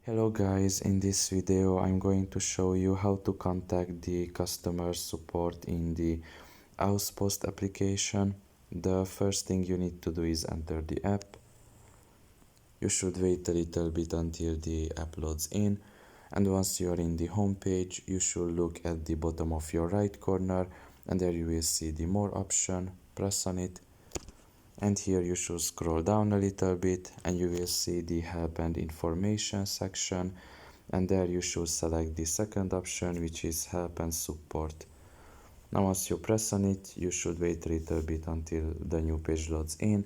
Hello guys, in this video I'm going to show you how to contact the customer support in the AusPost application. The first thing you need to do is enter the app. You should wait a little bit until the app loads in, and once you are in the home page, you should look at the bottom of your right corner, and there you will see the more option. Press on it, and here you should scroll down a little bit and you will see the help and information section, and there you should select the second option, which is help and support. Now once you press on it, you should wait a little bit until the new page loads in,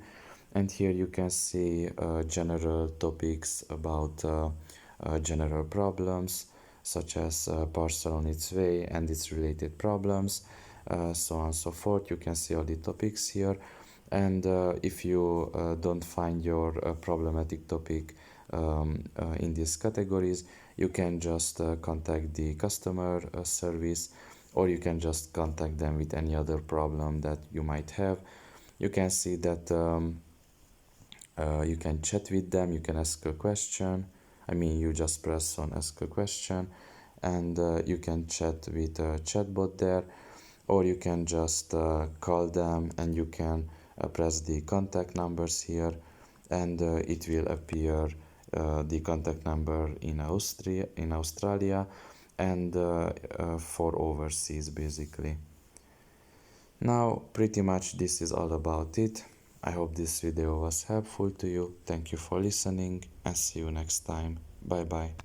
and here you can see general topics about general problems such as parcel on its way and its related problems, so on and so forth. You can see all the topics here, and if you don't find your problematic topic in these categories, you can just contact the customer service, or you can just contact them with any other problem that you might have. You can see that you can chat with them, you can ask a question. You just press on ask a question, and you can chat with a chatbot there, or you can just call them, and you can press the contact numbers here, and it will appear the contact number in Australia, and for overseas basically. Now pretty much this is all about it. I hope this video was helpful to you. Thank you for listening, and see you next time. Bye bye.